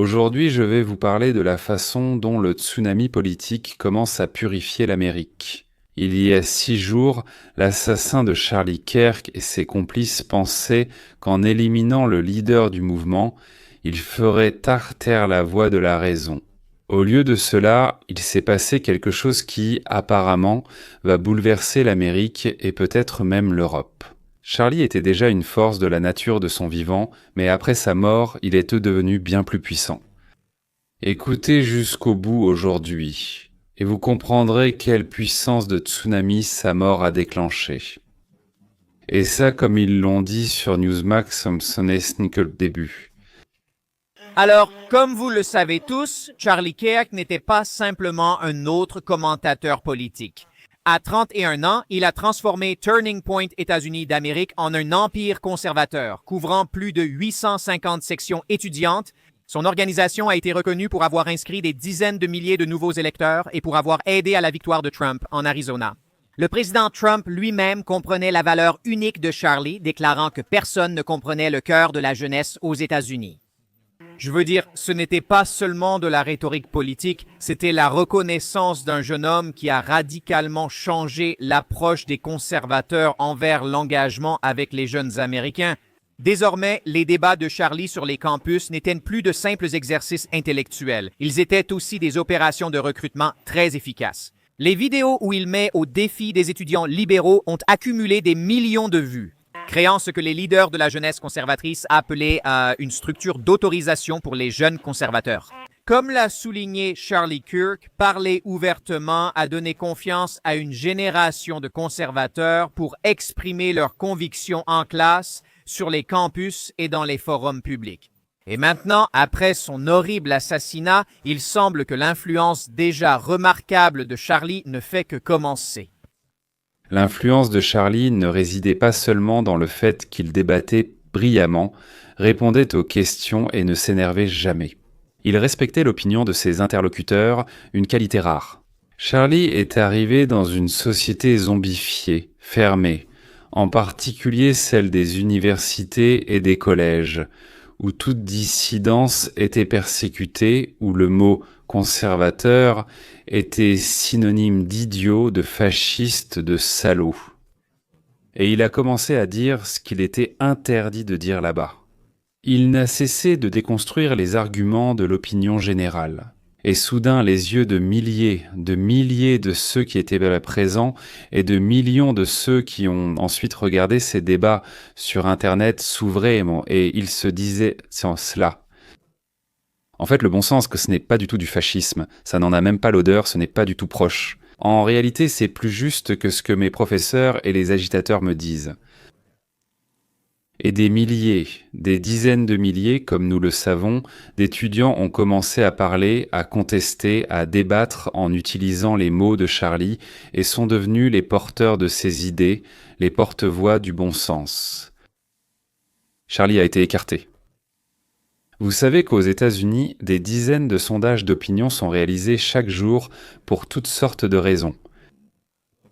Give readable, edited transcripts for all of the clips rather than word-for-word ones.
Aujourd'hui, je vais vous parler de la façon dont le tsunami politique commence à purifier l'Amérique. Il y a 6 jours, l'assassin de Charlie Kirk et ses complices pensaient qu'en éliminant le leader du mouvement, ils feraient taire la voix de la raison. Au lieu de cela, il s'est passé quelque chose qui, apparemment, va bouleverser l'Amérique et peut-être même l'Europe. Charlie était déjà une force de la nature de son vivant, mais après sa mort, il est devenu bien plus puissant. Écoutez jusqu'au bout aujourd'hui, et vous comprendrez quelle puissance de tsunami sa mort a déclenché. Et ça, comme ils l'ont dit sur Newsmax, ce n'est que le début. Alors, comme vous le savez tous, Charlie Kirk n'était pas simplement un autre commentateur politique. À 31 ans, il a transformé Turning Point États-Unis d'Amérique en un empire conservateur, couvrant plus de 850 sections étudiantes. Son organisation a été reconnue pour avoir inscrit des dizaines de milliers de nouveaux électeurs et pour avoir aidé à la victoire de Trump en Arizona. Le président Trump lui-même comprenait la valeur unique de Charlie, déclarant que personne ne comprenait le cœur de la jeunesse aux États-Unis. Je veux dire, ce n'était pas seulement de la rhétorique politique, c'était la reconnaissance d'un jeune homme qui a radicalement changé l'approche des conservateurs envers l'engagement avec les jeunes Américains. Désormais, les débats de Charlie sur les campus n'étaient plus de simples exercices intellectuels. Ils étaient aussi des opérations de recrutement très efficaces. Les vidéos où il met au défi des étudiants libéraux ont accumulé des millions de vues, créant ce que les leaders de la jeunesse conservatrice appelaient une structure d'autorisation pour les jeunes conservateurs. Comme l'a souligné Charlie Kirk, parler ouvertement a donné confiance à une génération de conservateurs pour exprimer leurs convictions en classe, sur les campus et dans les forums publics. Et maintenant, après son horrible assassinat, il semble que l'influence déjà remarquable de Charlie ne fait que commencer. L'influence de Charlie ne résidait pas seulement dans le fait qu'il débattait brillamment, répondait aux questions et ne s'énervait jamais. Il respectait l'opinion de ses interlocuteurs, une qualité rare. Charlie est arrivé dans une société zombifiée, fermée, en particulier celle des universités et des collèges, où toute dissidence était persécutée, où le mot conservateur était synonyme d'idiot, de fasciste, de salaud. Et il a commencé à dire ce qu'il était interdit de dire là-bas. Il n'a cessé de déconstruire les arguments de l'opinion générale. Et soudain, les yeux de milliers de ceux qui étaient là présents et de millions de ceux qui ont ensuite regardé ces débats sur Internet s'ouvraient et ils se disaient cela. En fait, le bon sens, que ce n'est pas du tout du fascisme, ça n'en a même pas l'odeur, ce n'est pas du tout proche. En réalité, c'est plus juste que ce que mes professeurs et les agitateurs me disent. Et des milliers, des dizaines de milliers, comme nous le savons, d'étudiants ont commencé à parler, à contester, à débattre en utilisant les mots de Charlie et sont devenus les porteurs de ses idées, les porte-voix du bon sens. Charlie a été écarté. Vous savez qu'aux États-Unis, des dizaines de sondages d'opinion sont réalisés chaque jour pour toutes sortes de raisons.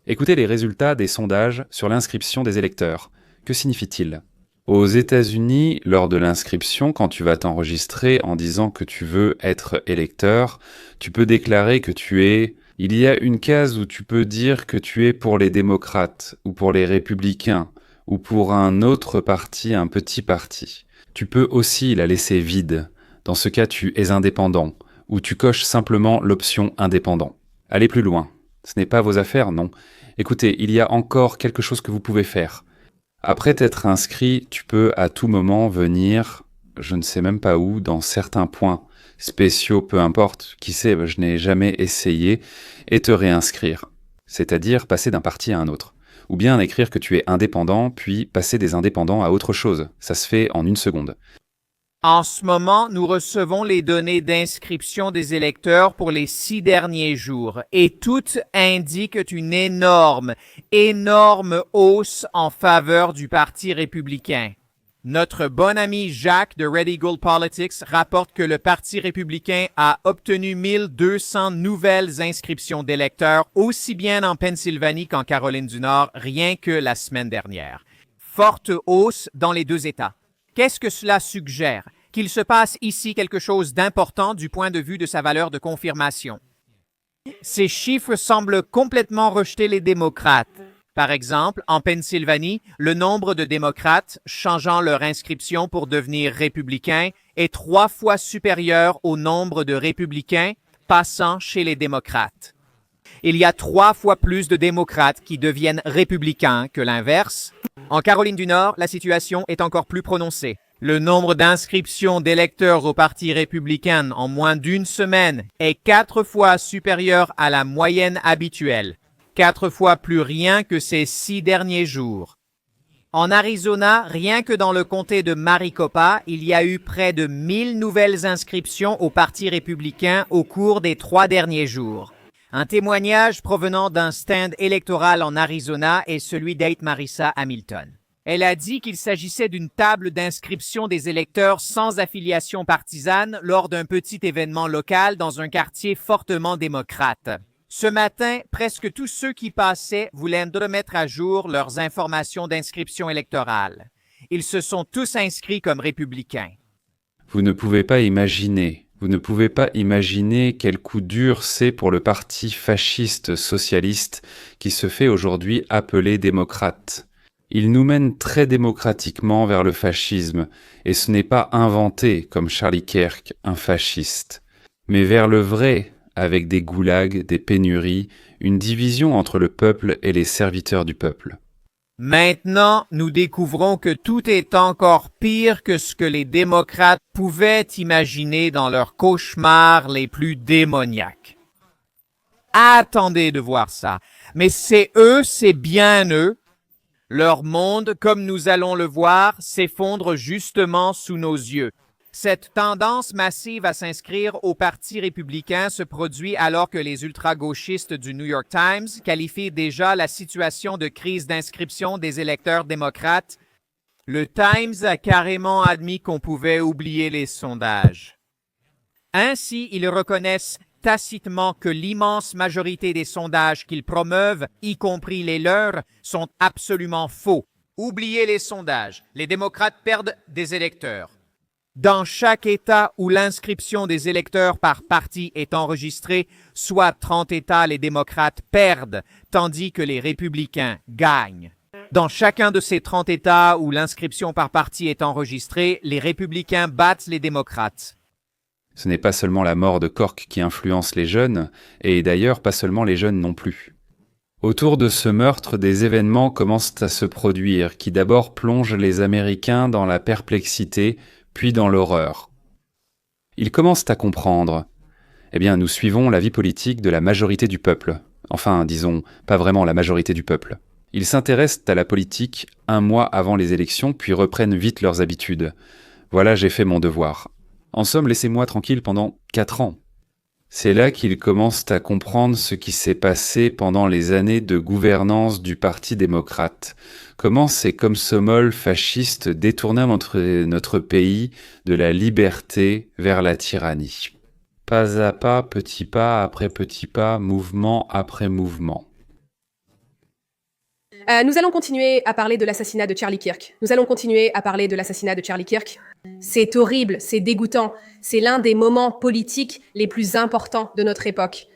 Écoutez les résultats des sondages sur l'inscription des électeurs. Que signifie-t-il ? Aux États-Unis, lors de l'inscription, quand tu vas t'enregistrer en disant que tu veux être électeur, tu peux déclarer que tu es... Il y a une case où tu peux dire que tu es pour les démocrates, ou pour les républicains, ou pour un autre parti, un petit parti. Tu peux aussi la laisser vide. Dans ce cas, tu es indépendant, ou tu coches simplement l'option indépendant. Allez plus loin. Ce n'est pas vos affaires, non. Écoutez, il y a encore quelque chose que vous pouvez faire. Après t'être inscrit, tu peux à tout moment venir, je ne sais même pas où, dans certains points spéciaux, peu importe, qui sait, je n'ai jamais essayé, et te réinscrire. C'est-à-dire passer d'un parti à un autre. Ou bien écrire que tu es indépendant, puis passer des indépendants à autre chose. Ça se fait en 1 seconde. En ce moment, nous recevons les données d'inscription des électeurs pour les 6 derniers jours et toutes indiquent une énorme hausse en faveur du Parti républicain. Notre bon ami Jacques de Red Eagle Politics rapporte que le Parti républicain a obtenu 1200 nouvelles inscriptions d'électeurs aussi bien en Pennsylvanie qu'en Caroline du Nord rien que la semaine dernière. Forte hausse dans les 2 États. Qu'est-ce que cela suggère? qu'il se passe ici quelque chose d'important du point de vue de sa valeur de confirmation. Ces chiffres semblent complètement rejeter les démocrates. Par exemple, en Pennsylvanie, le nombre de démocrates changeant leur inscription pour devenir républicains est 3 fois supérieur au nombre de républicains passant chez les démocrates. Il y a 3 fois plus de démocrates qui deviennent républicains que l'inverse. En Caroline du Nord, la situation est encore plus prononcée. Le nombre d'inscriptions d'électeurs au Parti républicain en moins d'une semaine est 4 fois supérieur à la moyenne habituelle, 4 fois plus rien que ces 6 derniers jours. En Arizona, rien que dans le comté de Maricopa, il y a eu près de 1000 nouvelles inscriptions au Parti républicain au cours des 3 derniers jours. Un témoignage provenant d'un stand électoral en Arizona est celui d'Ate Marissa Hamilton. Elle a dit qu'il s'agissait d'une table d'inscription des électeurs sans affiliation partisane lors d'un petit événement local dans un quartier fortement démocrate. Ce matin, presque tous ceux qui passaient voulaient remettre à jour leurs informations d'inscription électorale. Ils se sont tous inscrits comme républicains. Vous ne pouvez pas imaginer quel coup dur c'est pour le parti fasciste socialiste qui se fait aujourd'hui appeler démocrate. Il nous mène très démocratiquement vers le fascisme, et ce n'est pas inventé comme Charlie Kirk, un fasciste, mais vers le vrai, avec des goulags, des pénuries, une division entre le peuple et les serviteurs du peuple. Maintenant, nous découvrons que tout est encore pire que ce que les démocrates pouvaient imaginer dans leurs cauchemars les plus démoniaques. Attendez de voir ça. Mais c'est bien eux. Leur monde, comme nous allons le voir, s'effondre justement sous nos yeux. Cette tendance massive à s'inscrire au Parti républicain se produit alors que les ultra-gauchistes du New York Times qualifient déjà la situation de crise d'inscription des électeurs démocrates. Le Times a carrément admis qu'on pouvait oublier les sondages. Ainsi, ils reconnaissent tacitement que l'immense majorité des sondages qu'ils promeuvent, y compris les leurs, sont absolument faux. Oubliez les sondages. Les démocrates perdent des électeurs. Dans chaque État où l'inscription des électeurs par parti est enregistrée, soit 30 États, les démocrates perdent, tandis que les républicains gagnent. Dans chacun de ces 30 États où l'inscription par parti est enregistrée, les républicains battent les démocrates. Ce n'est pas seulement la mort de Cork qui influence les jeunes, et d'ailleurs pas seulement les jeunes non plus. Autour de ce meurtre, des événements commencent à se produire, qui d'abord plongent les Américains dans la perplexité, puis dans l'horreur. Ils commencent à comprendre. Eh bien, nous suivons la vie politique de la majorité du peuple. Enfin, disons, pas vraiment la majorité du peuple. Ils s'intéressent à la politique 1 mois avant les élections, puis reprennent vite leurs habitudes. Voilà, j'ai fait mon devoir. En somme, laissez-moi tranquille pendant 4 ans. C'est là qu'ils commencent à comprendre ce qui s'est passé pendant les années de gouvernance du Parti démocrate. Comment ces komsomol fascistes détournaient notre pays de la liberté vers la tyrannie. Pas à pas, petit pas après petit pas, mouvement après mouvement. Nous allons continuer à parler de l'assassinat de Charlie Kirk. C'est horrible, c'est dégoûtant. C'est l'un des moments politiques les plus importants de notre époque.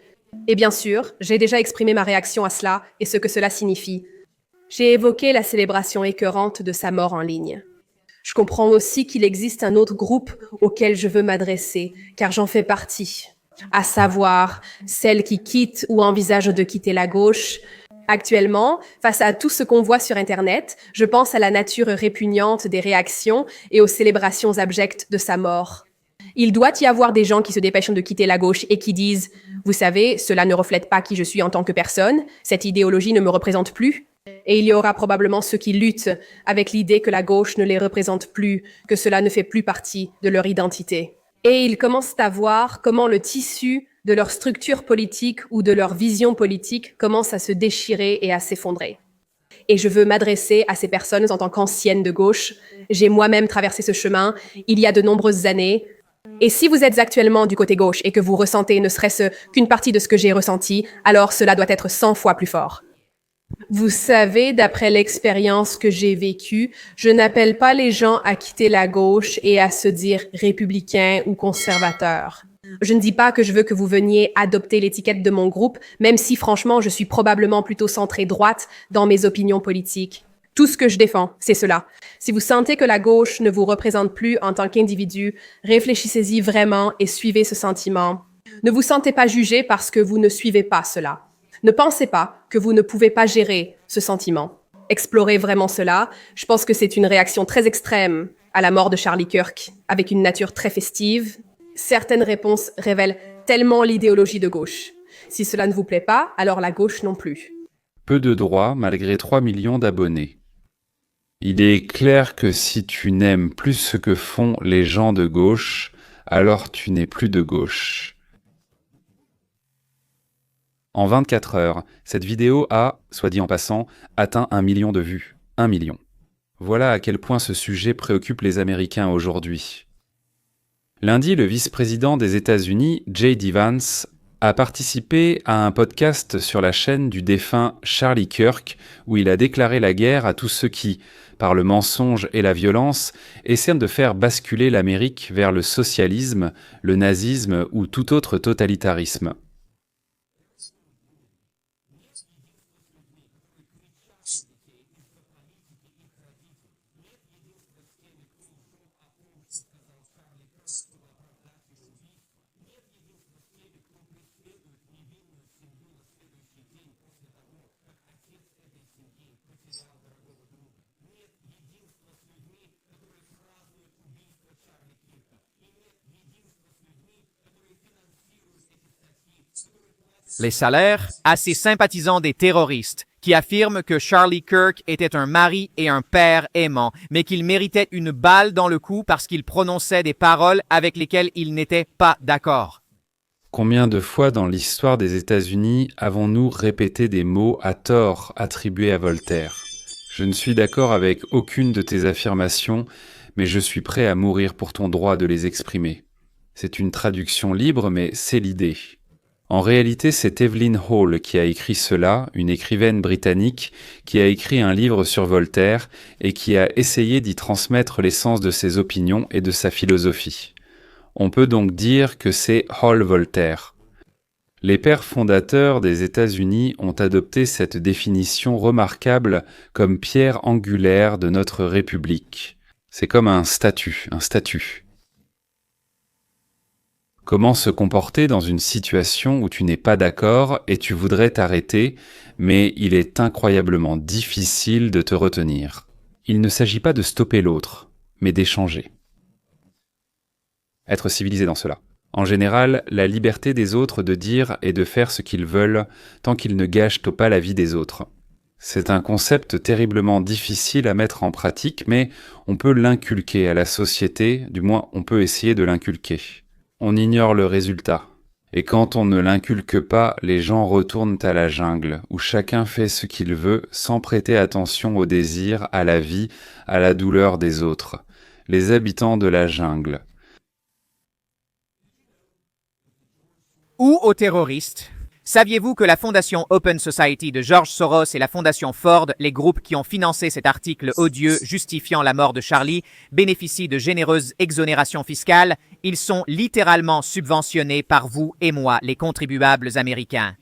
Et bien sûr, j'ai déjà exprimé ma réaction à cela et ce que cela signifie. J'ai évoqué la célébration écœurante de sa mort en ligne. Je comprends aussi qu'il existe un autre groupe auquel je veux m'adresser, car j'en fais partie, à savoir celles qui quittent ou envisagent de quitter la gauche. Actuellement, face à tout ce qu'on voit sur Internet, je pense à la nature répugnante des réactions et aux célébrations abjectes de sa mort. Il doit y avoir des gens qui se dépêchent de quitter la gauche et qui disent « Vous savez, cela ne reflète pas qui je suis en tant que personne, cette idéologie ne me représente plus ». Et il y aura probablement ceux qui luttent avec l'idée que la gauche ne les représente plus, que cela ne fait plus partie de leur identité. Et ils commencent à voir comment le tissu de leur structure politique ou de leur vision politique commence à se déchirer et à s'effondrer. Et je veux m'adresser à ces personnes en tant qu'ancienne de gauche. J'ai moi-même traversé ce chemin il y a de nombreuses années. Et si vous êtes actuellement du côté gauche et que vous ressentez ne serait-ce qu'une partie de ce que j'ai ressenti, alors cela doit être 100 fois plus fort. Vous savez, d'après l'expérience que j'ai vécue, je n'appelle pas les gens à quitter la gauche et à se dire républicain ou conservateur. Je ne dis pas que je veux que vous veniez adopter l'étiquette de mon groupe, même si franchement je suis probablement plutôt centrée droite dans mes opinions politiques. Tout ce que je défends, c'est cela. Si vous sentez que la gauche ne vous représente plus en tant qu'individu, réfléchissez-y vraiment et suivez ce sentiment. Ne vous sentez pas jugé parce que vous ne suivez pas cela. Ne pensez pas que vous ne pouvez pas gérer ce sentiment. Explorez vraiment cela. Je pense que c'est une réaction très extrême à la mort de Charlie Kirk, avec une nature très festive. Certaines réponses révèlent tellement l'idéologie de gauche. Si cela ne vous plaît pas, alors la gauche non plus. Peu de droits malgré 3 millions d'abonnés. Il est clair que si tu n'aimes plus ce que font les gens de gauche, alors tu n'es plus de gauche. En 24 heures, cette vidéo a, soit dit en passant, atteint 1 million de vues. 1 million. Voilà à quel point ce sujet préoccupe les Américains aujourd'hui. Lundi, le vice-président des États-Unis, J.D. Vance, a participé à un podcast sur la chaîne du défunt Charlie Kirk, où il a déclaré la guerre à tous ceux qui, par le mensonge et la violence, essaient de faire basculer l'Amérique vers le socialisme, le nazisme ou tout autre totalitarisme. Les salaires assez sympathisants des terroristes qui affirment que Charlie Kirk était un mari et un père aimant, mais qu'il méritait une balle dans le cou parce qu'il prononçait des paroles avec lesquelles il n'était pas d'accord. Combien de fois dans l'histoire des États-Unis avons-nous répété des mots à tort attribués à Voltaire ? Je ne suis d'accord avec aucune de tes affirmations, mais je suis prêt à mourir pour ton droit de les exprimer. C'est une traduction libre, mais c'est l'idée. En réalité, c'est Evelyn Hall qui a écrit cela, une écrivaine britannique qui a écrit un livre sur Voltaire et qui a essayé d'y transmettre l'essence de ses opinions et de sa philosophie. On peut donc dire que c'est Hall-Voltaire. Les pères fondateurs des États-Unis ont adopté cette définition remarquable comme pierre angulaire de notre République. C'est comme un statut, Comment se comporter dans une situation où tu n'es pas d'accord et tu voudrais t'arrêter, mais il est incroyablement difficile de te retenir. Il ne s'agit pas de stopper l'autre, mais d'échanger. Être civilisé dans cela. En général, la liberté des autres de dire et de faire ce qu'ils veulent tant qu'ils ne gâchent pas la vie des autres. C'est un concept terriblement difficile à mettre en pratique, mais on peut l'inculquer à la société, du moins on peut essayer de l'inculquer. On ignore le résultat. Et quand on ne l'inculque pas, les gens retournent à la jungle, où chacun fait ce qu'il veut sans prêter attention au désir, à la vie, à la douleur des autres. Les habitants de la jungle. Ou aux terroristes. Saviez-vous que la fondation Open Society de George Soros et la fondation Ford, les groupes qui ont financé cet article odieux justifiant la mort de Charlie, bénéficient de généreuses exonérations fiscales? Ils sont littéralement subventionnés par vous et moi, les contribuables américains.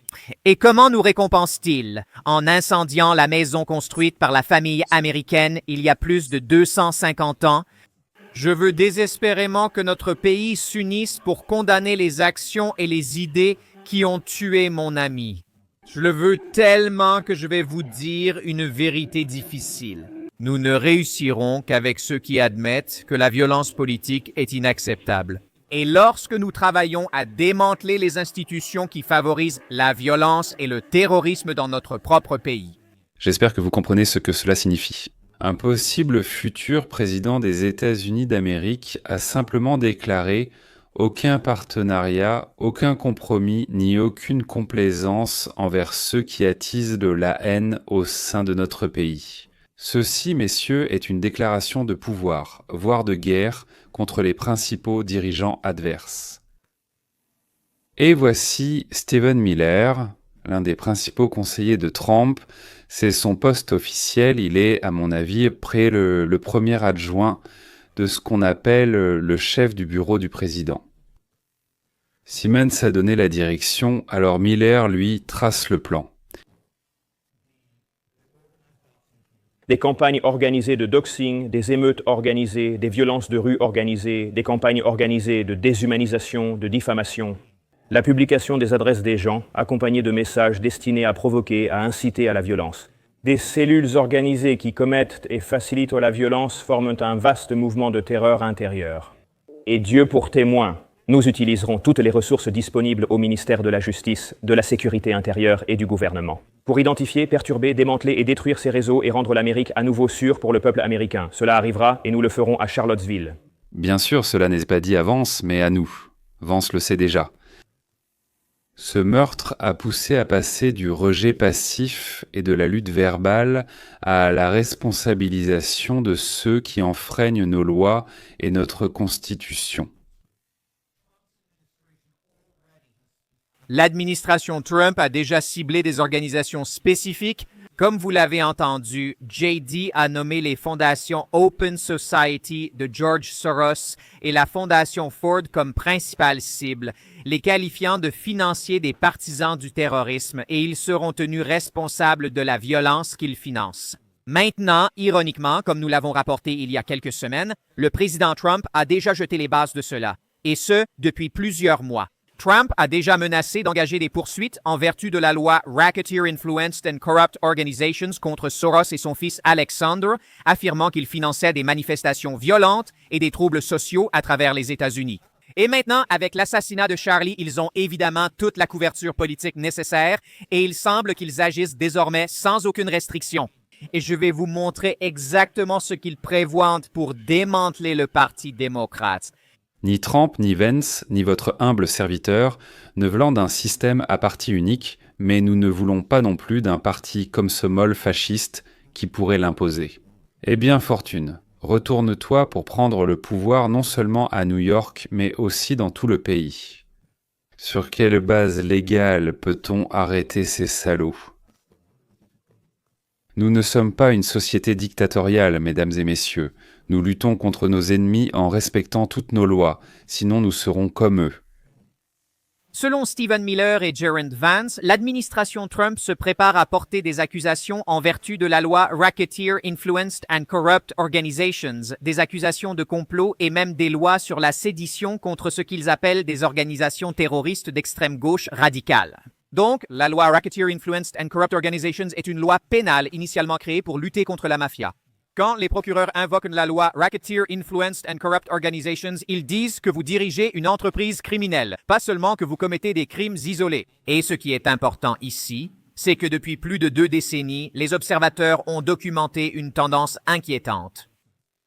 Et comment nous récompensent-ils? En incendiant la maison construite par la famille américaine il y a plus de 250 ans? Je veux désespérément que notre pays s'unisse pour condamner les actions et les idées qui ont tué mon ami. Je le veux tellement que je vais vous dire une vérité difficile. Nous ne réussirons qu'avec ceux qui admettent que la violence politique est inacceptable. Et lorsque nous travaillons à démanteler les institutions qui favorisent la violence et le terrorisme dans notre propre pays. J'espère que vous comprenez ce que cela signifie. Un possible futur président des États-Unis d'Amérique a simplement déclaré « Aucun partenariat, aucun compromis, ni aucune complaisance envers ceux qui attisent de la haine au sein de notre pays. » Ceci, messieurs, est une déclaration de pouvoir, voire de guerre, contre les principaux dirigeants adverses. Et voici Stephen Miller, l'un des principaux conseillers de Trump, C'est son poste officiel, il est, à mon avis, près le premier adjoint de ce qu'on appelle le chef du bureau du président. Siemens a donné la direction, alors Miller, lui, trace le plan. Des campagnes organisées de doxing, des émeutes organisées, des violences de rue organisées, des campagnes organisées de déshumanisation, de diffamation. La publication des adresses des gens, accompagnée de messages destinés à provoquer, à inciter à la violence. Des cellules organisées qui commettent et facilitent la violence forment un vaste mouvement de terreur intérieure. Et Dieu pour témoin, nous utiliserons toutes les ressources disponibles au ministère de la Justice, de la Sécurité intérieure et du gouvernement pour identifier, perturber, démanteler et détruire ces réseaux et rendre l'Amérique à nouveau sûre pour le peuple américain. Cela arrivera et nous le ferons à Charlottesville. Bien sûr, cela n'est pas dit à Vance, mais à nous. Vance le sait déjà. Ce meurtre a poussé à passer du rejet passif et de la lutte verbale à la responsabilisation de ceux qui enfreignent nos lois et notre Constitution. L'administration Trump a déjà ciblé des organisations spécifiques. Comme vous l'avez entendu, JD a nommé les fondations Open Society de George Soros et la fondation Ford comme principales cibles, les qualifiant de financiers des partisans du terrorisme, et ils seront tenus responsables de la violence qu'ils financent. Maintenant, ironiquement, comme nous l'avons rapporté il y a quelques semaines, le président Trump a déjà jeté les bases de cela, et ce, depuis plusieurs mois. Trump a déjà menacé d'engager des poursuites en vertu de la loi Racketeer Influenced and Corrupt Organizations contre Soros et son fils Alexander, affirmant qu'il finançait des manifestations violentes et des troubles sociaux à travers les États-Unis. Et maintenant, avec l'assassinat de Charlie, ils ont évidemment toute la couverture politique nécessaire et il semble qu'ils agissent désormais sans aucune restriction. Et je vais vous montrer exactement ce qu'ils prévoient pour démanteler le Parti démocrate. Ni Trump, ni Vance, ni votre humble serviteur ne veulent d'un système à parti unique, mais nous ne voulons pas non plus d'un parti comme ce molle fasciste qui pourrait l'imposer. Eh bien, Fortune, retourne-toi pour prendre le pouvoir non seulement à New York, mais aussi dans tout le pays. Sur quelle base légale peut-on arrêter ces salauds ? Nous ne sommes pas une société dictatoriale, mesdames et messieurs. Nous luttons contre nos ennemis en respectant toutes nos lois, sinon nous serons comme eux. Selon Stephen Miller et Gerald Vance, l'administration Trump se prépare à porter des accusations en vertu de la loi Racketeer Influenced and Corrupt Organizations, des accusations de complot et même des lois sur la sédition contre ce qu'ils appellent des organisations terroristes d'extrême gauche radicale. Donc, la loi Racketeer Influenced and Corrupt Organizations est une loi pénale initialement créée pour lutter contre la mafia. Quand les procureurs invoquent la loi Racketeer Influenced and Corrupt Organizations, ils disent que vous dirigez une entreprise criminelle, pas seulement que vous commettez des crimes isolés. Et ce qui est important ici, c'est que depuis plus de 2 décennies, les observateurs ont documenté une tendance inquiétante.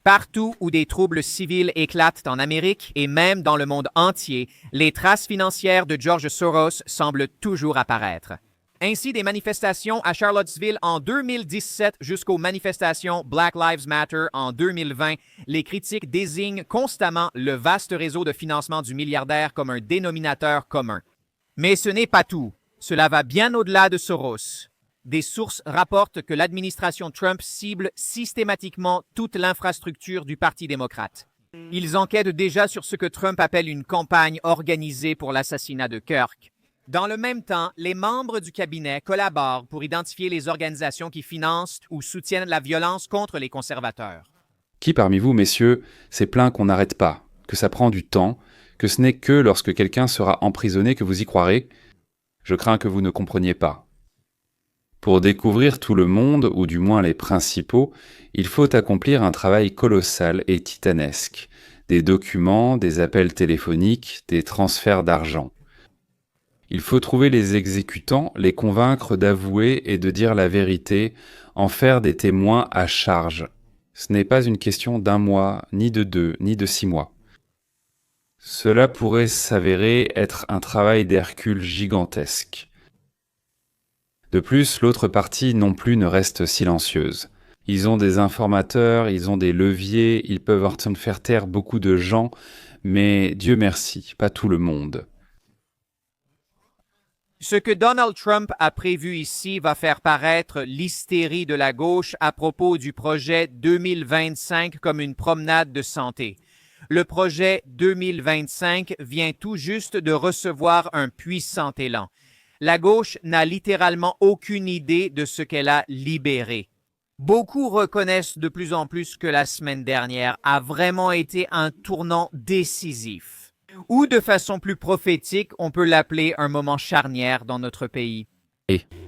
Partout où des troubles civils éclatent en Amérique et même dans le monde entier, les traces financières de George Soros semblent toujours apparaître. Ainsi, des manifestations à Charlottesville en 2017 jusqu'aux manifestations Black Lives Matter en 2020, les critiques désignent constamment le vaste réseau de financement du milliardaire comme un dénominateur commun. Mais ce n'est pas tout. Cela va bien au-delà de Soros. Des sources rapportent que l'administration Trump cible systématiquement toute l'infrastructure du Parti démocrate. Ils enquêtent déjà sur ce que Trump appelle une campagne organisée pour l'assassinat de Kirk. Dans le même temps, les membres du cabinet collaborent pour identifier les organisations qui financent ou soutiennent la violence contre les conservateurs. Qui parmi vous, messieurs, s'est plaint qu'on n'arrête pas, que ça prend du temps, que ce n'est que lorsque quelqu'un sera emprisonné que vous y croirez ? Je crains que vous ne compreniez pas. Pour découvrir tout le monde, ou du moins les principaux, il faut accomplir un travail colossal et titanesque. Des documents, des appels téléphoniques, des transferts d'argent. Il faut trouver les exécutants, les convaincre d'avouer et de dire la vérité, en faire des témoins à charge. Ce n'est pas une question d'1 mois, ni de 2, ni de 6 mois. Cela pourrait s'avérer être un travail d'Hercule gigantesque. De plus, l'autre partie non plus ne reste silencieuse. Ils ont des informateurs, ils ont des leviers, ils peuvent en faire taire beaucoup de gens, mais Dieu merci, pas tout le monde. Ce que Donald Trump a prévu ici va faire paraître l'hystérie de la gauche à propos du projet 2025 comme une promenade de santé. Le projet 2025 vient tout juste de recevoir un puissant élan. La gauche n'a littéralement aucune idée de ce qu'elle a libéré. Beaucoup reconnaissent de plus en plus que la semaine dernière a vraiment été un tournant décisif. Ou de façon plus prophétique, on peut l'appeler un moment charnière dans notre pays.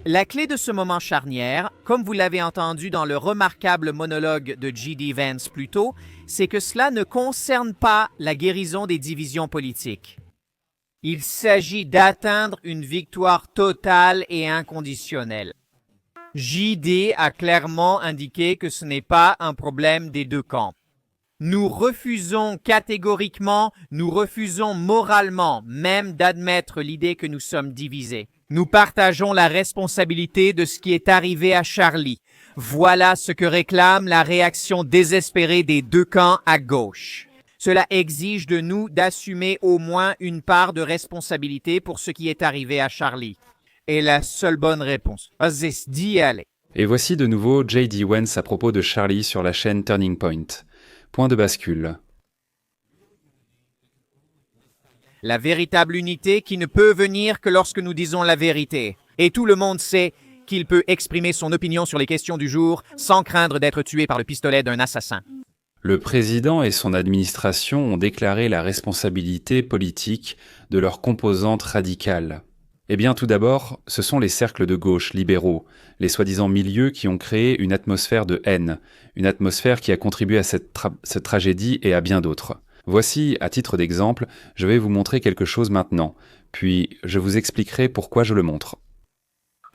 La clé de ce moment charnière, comme vous l'avez entendu dans le remarquable monologue de J.D. Vance plus tôt, c'est que cela ne concerne pas la guérison des divisions politiques. Il s'agit d'atteindre une victoire totale et inconditionnelle. J.D. a clairement indiqué que ce n'est pas un problème des deux camps. Nous refusons catégoriquement, nous refusons moralement même d'admettre l'idée que nous sommes divisés. Nous partageons la responsabilité de ce qui est arrivé à Charlie. Voilà ce que réclame la réaction désespérée des deux camps à gauche. Cela exige de nous d'assumer au moins une part de responsabilité pour ce qui est arrivé à Charlie. Et la seule bonne réponse, c'est d'y aller. Et voici de nouveau J.D. Vance à propos de Charlie sur la chaîne Turning Point. Point de bascule. La véritable unité qui ne peut venir que lorsque nous disons la vérité. Et tout le monde sait qu'il peut exprimer son opinion sur les questions du jour sans craindre d'être tué par le pistolet d'un assassin. Le président et son administration ont déclaré la responsabilité politique de leurs composantes radicales. Eh bien, tout d'abord, ce sont les cercles de gauche libéraux, les soi-disant milieux qui ont créé une atmosphère de haine, une atmosphère qui a contribué à cette tragédie et à bien d'autres. Voici, à titre d'exemple, je vais vous montrer quelque chose maintenant, puis je vous expliquerai pourquoi je le montre.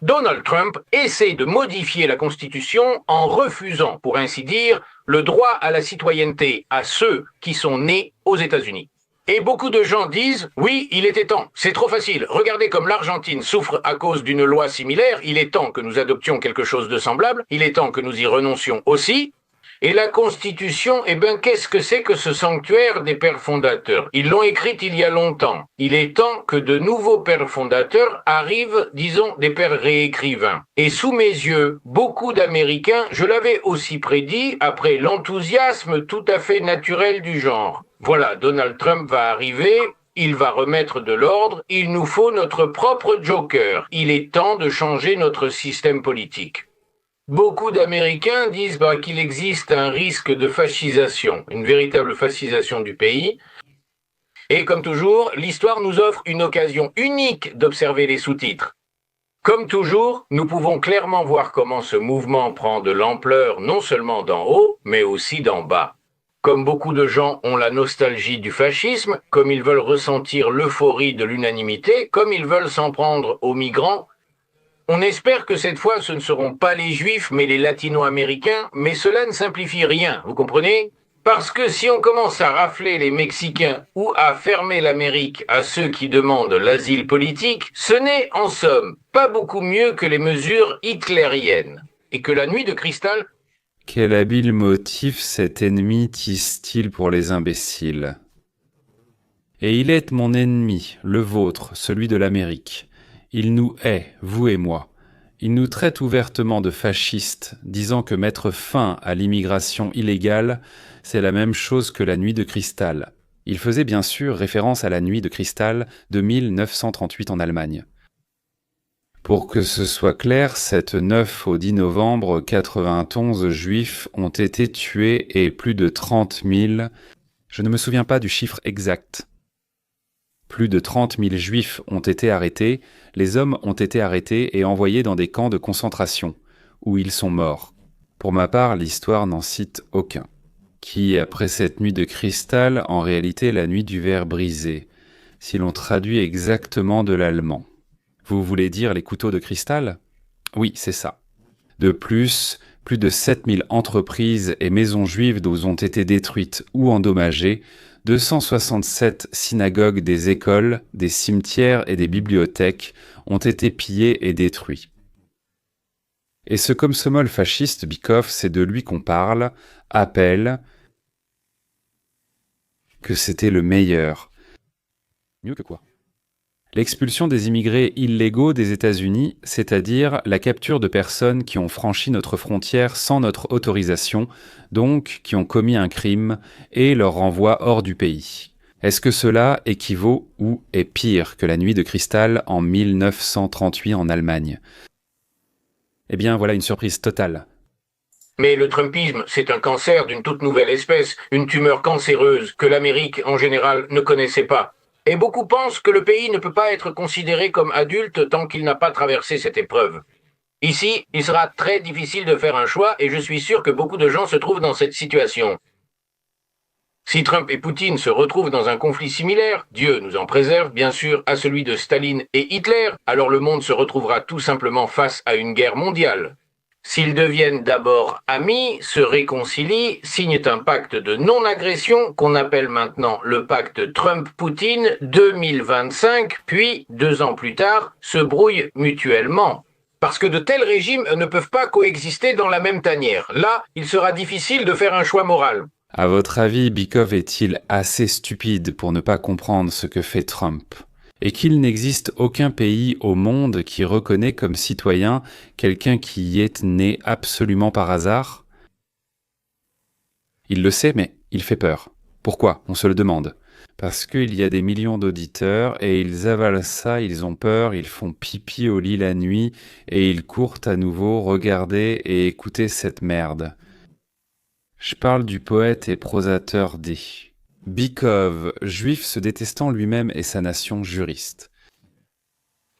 Donald Trump essaie de modifier la Constitution en refusant, pour ainsi dire, le droit à la citoyenneté à ceux qui sont nés aux États-Unis. Et beaucoup de gens disent « Oui, il était temps, c'est trop facile. Regardez comme l'Argentine souffre à cause d'une loi similaire. Il est temps que nous adoptions quelque chose de semblable. Il est temps que nous y renoncions aussi. » Et la Constitution, qu'est-ce que c'est que ce sanctuaire des pères fondateurs? Ils l'ont écrite il y a longtemps. Il est temps que de nouveaux pères fondateurs arrivent, disons, des pères réécrivains. Et sous mes yeux, beaucoup d'Américains, je l'avais aussi prédit, après l'enthousiasme tout à fait naturel du genre. Voilà, Donald Trump va arriver, il va remettre de l'ordre, il nous faut notre propre Joker. Il est temps de changer notre système politique. Beaucoup d'Américains disent qu'il existe un risque de fascisation, une véritable fascisation du pays. Et comme toujours, l'histoire nous offre une occasion unique d'observer les sous-titres. Comme toujours, nous pouvons clairement voir comment ce mouvement prend de l'ampleur non seulement d'en haut, mais aussi d'en bas. Comme beaucoup de gens ont la nostalgie du fascisme, comme ils veulent ressentir l'euphorie de l'unanimité, comme ils veulent s'en prendre aux migrants, on espère que cette fois ce ne seront pas les juifs mais les latino-américains, mais cela ne simplifie rien, vous comprenez? Parce que si on commence à rafler les Mexicains ou à fermer l'Amérique à ceux qui demandent l'asile politique, ce n'est en somme pas beaucoup mieux que les mesures hitlériennes. Et que la nuit de cristal... Quel habile motif cet ennemi tisse-t-il pour les imbéciles? Et il est mon ennemi, le vôtre, celui de l'Amérique. Il nous hait, vous et moi. Il nous traite ouvertement de fascistes, disant que mettre fin à l'immigration illégale, c'est la même chose que la nuit de cristal. Il faisait bien sûr référence à la nuit de cristal de 1938 en Allemagne. Pour que ce soit clair, cette 9 au 10 novembre, 91 juifs ont été tués et plus de 30 000, je ne me souviens pas du chiffre exact. Plus de 30 000 juifs ont été arrêtés, les hommes ont été arrêtés et envoyés dans des camps de concentration, où ils sont morts. Pour ma part, l'histoire n'en cite aucun. Qui, après cette nuit de cristal, en réalité la nuit du verre brisé, si l'on traduit exactement de l'allemand. Vous voulez dire les couteaux de cristal? Oui, c'est ça. De plus de 7000 entreprises et maisons juives ont été détruites ou endommagées, 267 synagogues, des écoles, des cimetières et des bibliothèques ont été pillés et détruits. Et ce komsomol fasciste Bykov, c'est de lui qu'on parle, appelle que c'était le meilleur. Mieux que quoi? L'expulsion des immigrés illégaux des États-Unis, c'est-à-dire la capture de personnes qui ont franchi notre frontière sans notre autorisation, donc qui ont commis un crime, et leur renvoi hors du pays. Est-ce que cela équivaut ou est pire que la nuit de cristal en 1938 en Allemagne? Eh bien, voilà une surprise totale. Mais le Trumpisme, c'est un cancer d'une toute nouvelle espèce, une tumeur cancéreuse que l'Amérique, en général, ne connaissait pas. Et beaucoup pensent que le pays ne peut pas être considéré comme adulte tant qu'il n'a pas traversé cette épreuve. Ici, il sera très difficile de faire un choix et je suis sûr que beaucoup de gens se trouvent dans cette situation. Si Trump et Poutine se retrouvent dans un conflit similaire, Dieu nous en préserve bien sûr, à celui de Staline et Hitler, alors le monde se retrouvera tout simplement face à une guerre mondiale. S'ils deviennent d'abord amis, se réconcilient, signent un pacte de non-agression qu'on appelle maintenant le pacte Trump-Poutine 2025, puis, 2 ans plus tard, se brouillent mutuellement. Parce que de tels régimes ne peuvent pas coexister dans la même tanière. Là, il sera difficile de faire un choix moral. À votre avis, Bykov est-il assez stupide pour ne pas comprendre ce que fait Trump? Et qu'il n'existe aucun pays au monde qui reconnaît comme citoyen quelqu'un qui y est né absolument par hasard? Il le sait, mais il fait peur. Pourquoi? On se le demande. Parce qu'il y a des millions d'auditeurs et ils avalent ça, ils ont peur, ils font pipi au lit la nuit et ils courent à nouveau regarder et écouter cette merde. Je parle du poète et prosateur D. Bykov, juif se détestant lui-même et sa nation juriste.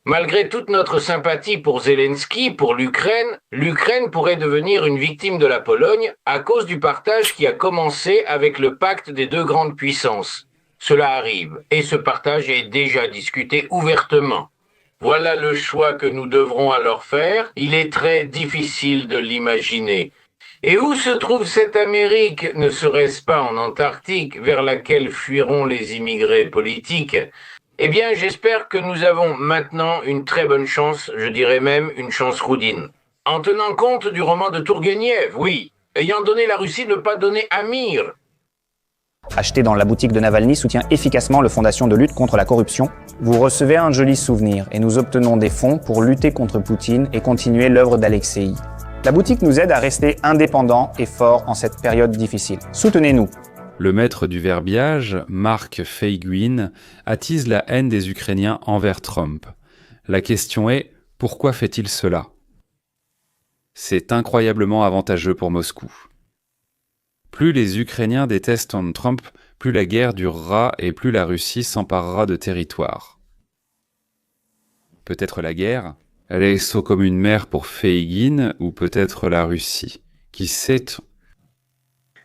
Malgré toute notre sympathie pour Zelensky, pour l'Ukraine, l'Ukraine pourrait devenir une victime de la Pologne à cause du partage qui a commencé avec le pacte des 2 grandes puissances. Cela arrive, et ce partage est déjà discuté ouvertement. Voilà le choix que nous devrons alors faire. Il est très difficile de l'imaginer. Et où se trouve cette Amérique, ne serait-ce pas en Antarctique, vers laquelle fuiront les immigrés politiques? Eh bien, j'espère que nous avons maintenant une très bonne chance, je dirais même une chance roudine. En tenant compte du roman de Tourgueniev, oui. Ayant donné la Russie, ne pas donner Amir. Acheté dans la boutique de Navalny soutient efficacement le Fondation de lutte contre la corruption. Vous recevez un joli souvenir et nous obtenons des fonds pour lutter contre Poutine et continuer l'œuvre d'Alexei. La boutique nous aide à rester indépendants et forts en cette période difficile. Soutenez-nous. Le maître du verbiage, Mark Feiguin, attise la haine des Ukrainiens envers Trump. La question est, pourquoi fait-il cela? C'est incroyablement avantageux pour Moscou. Plus les Ukrainiens détestent Trump, plus la guerre durera et plus la Russie s'emparera de territoires. Peut-être la guerre, elle est saut comme une mer pour Feiguin, ou peut-être la Russie. Qui sait?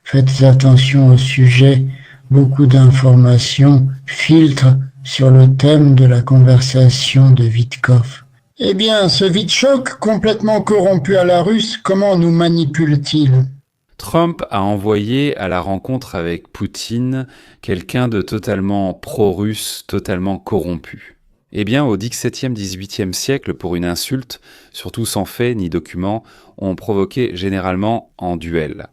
Faites attention au sujet, beaucoup d'informations filtrent sur le thème de la conversation de Vitkov. Eh bien, ce Vitchok, complètement corrompu à la russe, comment nous manipule-t-il? Trump a envoyé à la rencontre avec Poutine quelqu'un de totalement pro-russe, totalement corrompu. Eh bien, au XVIIe, XVIIIe siècle, pour une insulte, surtout sans fait ni document, on provoquait généralement en duel.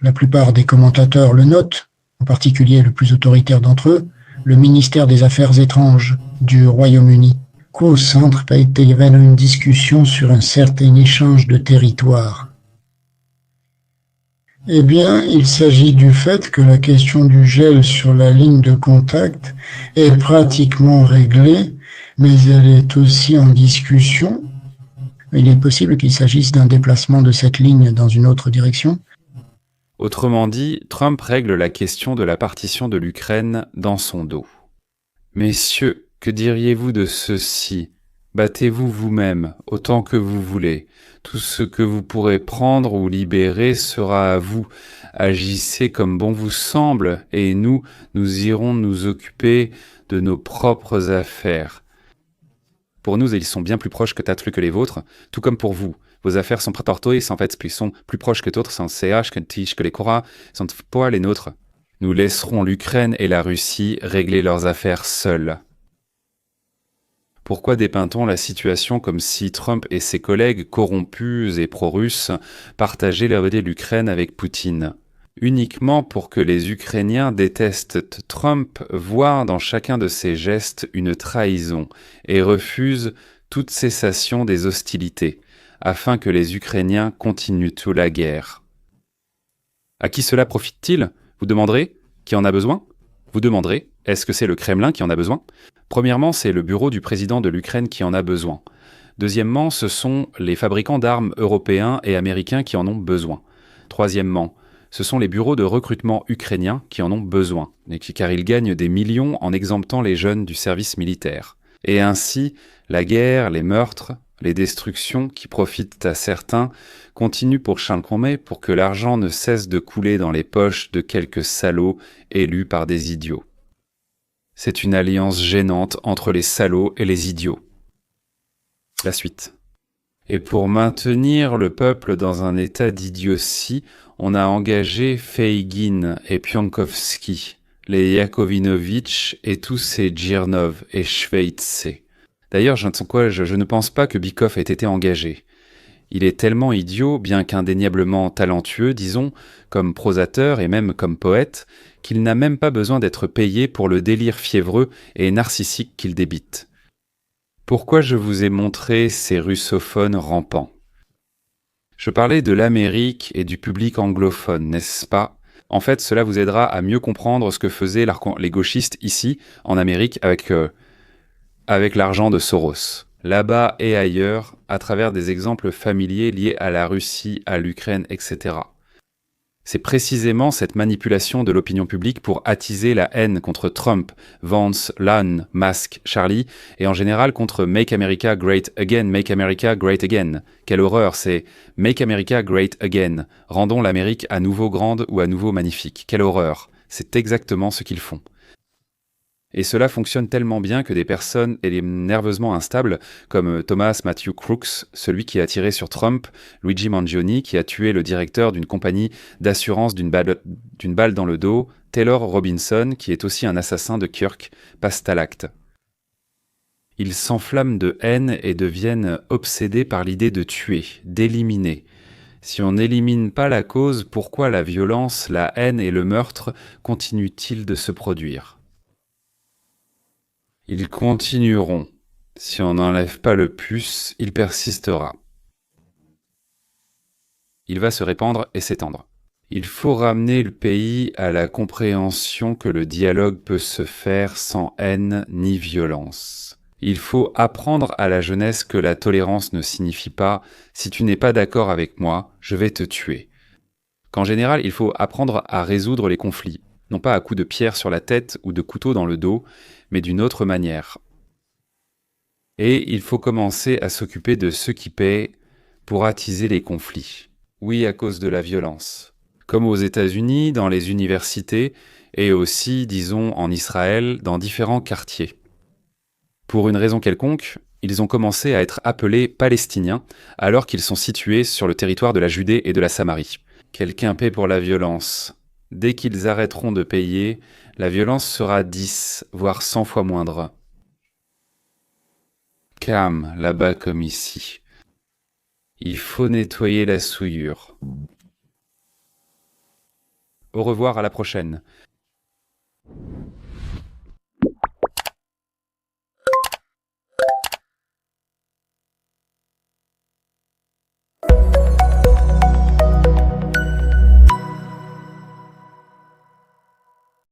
La plupart des commentateurs le notent, en particulier le plus autoritaire d'entre eux, le ministère des Affaires étranges du Royaume-Uni. Qu'au centre a été une discussion sur un certain échange de territoire. Eh bien, il s'agit du fait que la question du gel sur la ligne de contact est pratiquement réglée, mais elle est aussi en discussion. Il est possible qu'il s'agisse d'un déplacement de cette ligne dans une autre direction. Autrement dit, Trump règle la question de la partition de l'Ukraine dans son dos. Messieurs, que diriez-vous de ceci? Battez-vous vous-même, autant que vous voulez. Tout ce que vous pourrez prendre ou libérer sera à vous. Agissez comme bon vous semble, et nous irons nous occuper de nos propres affaires. Pour nous, ils sont bien plus proches que Tatlu que les vôtres, tout comme pour vous. Vos affaires sont pratortois, en fait, sont plus proches que d'autres, sont CH, que Tish, que les Cora, sont pas les nôtres. Nous laisserons l'Ukraine et la Russie régler leurs affaires seuls. Pourquoi dépeint-on la situation comme si Trump et ses collègues corrompus et pro-russes partageaient l'idée de l'Ukraine avec Poutine? uniquement pour que les Ukrainiens détestent Trump, voient dans chacun de ses gestes une trahison et refusent toute cessation des hostilités, afin que les Ukrainiens continuent tout la guerre. À qui cela profite-t-il? Vous demanderez. Qui en a besoin? Vous demanderez. Est-ce que c'est le Kremlin qui en a besoin? Premièrement, c'est le bureau du président de l'Ukraine qui en a besoin. Deuxièmement, ce sont les fabricants d'armes européens et américains qui en ont besoin. Troisièmement, ce sont les bureaux de recrutement ukrainiens qui en ont besoin, car ils gagnent des millions en exemptant les jeunes du service militaire. Et ainsi, la guerre, les meurtres, les destructions qui profitent à certains continuent pour Charles Quamey pour que l'argent ne cesse de couler dans les poches de quelques salauds élus par des idiots. C'est une alliance gênante entre les salauds et les idiots. La suite. Et pour maintenir le peuple dans un état d'idiotie, on a engagé Feigin et Pionkowski, les Yakovinovitch et tous ces Djirnov et Schweitze. D'ailleurs, je ne pense pas que Bykov ait été engagé. Il est tellement idiot, bien qu'indéniablement talentueux, disons, comme prosateur et même comme poète, qu'il n'a même pas besoin d'être payé pour le délire fiévreux et narcissique qu'il débite. Pourquoi je vous ai montré ces russophones rampants? Je parlais de l'Amérique et du public anglophone, n'est-ce pas? En fait, cela vous aidera à mieux comprendre ce que faisaient les gauchistes ici, en Amérique, avec l'argent de Soros. Là-bas et ailleurs, à travers des exemples familiers liés à la Russie, à l'Ukraine, etc. C'est précisément cette manipulation de l'opinion publique pour attiser la haine contre Trump, Vance, Lan, Musk, Charlie, et en général contre Make America Great Again, Make America Great Again. Quelle horreur, c'est Make America Great Again. Rendons l'Amérique à nouveau grande ou à nouveau magnifique. Quelle horreur. C'est exactement ce qu'ils font. Et cela fonctionne tellement bien que des personnes nerveusement instables, comme Thomas Matthew Crooks, celui qui a tiré sur Trump, Luigi Mangione, qui a tué le directeur d'une compagnie d'assurance d'une balle dans le dos, Taylor Robinson, qui est aussi un assassin de Kirk, passent à l'acte. Ils s'enflamment de haine et deviennent obsédés par l'idée de tuer, d'éliminer. Si on n'élimine pas la cause, pourquoi la violence, la haine et le meurtre continuent-ils de se produire ? Ils continueront. Si on n'enlève pas le puce, il persistera. Il va se répandre et s'étendre. Il faut ramener le pays à la compréhension que le dialogue peut se faire sans haine ni violence. Il faut apprendre à la jeunesse que la tolérance ne signifie pas « si tu n'es pas d'accord avec moi, je vais te tuer ». Qu'en général, il faut apprendre à résoudre les conflits, non pas à coups de pierre sur la tête ou de couteau dans le dos, mais d'une autre manière. Et il faut commencer à s'occuper de ceux qui paient pour attiser les conflits. Oui, à cause de la violence. Comme aux États-Unis, dans les universités, et aussi, disons, en Israël, dans différents quartiers. Pour une raison quelconque, ils ont commencé à être appelés Palestiniens, alors qu'ils sont situés sur le territoire de la Judée et de la Samarie. Quelqu'un paie pour la violence. Dès qu'ils arrêteront de payer, la violence sera 10, voire 100 fois moindre. Calme, là-bas comme ici. Il faut nettoyer la souillure. Au revoir, à la prochaine.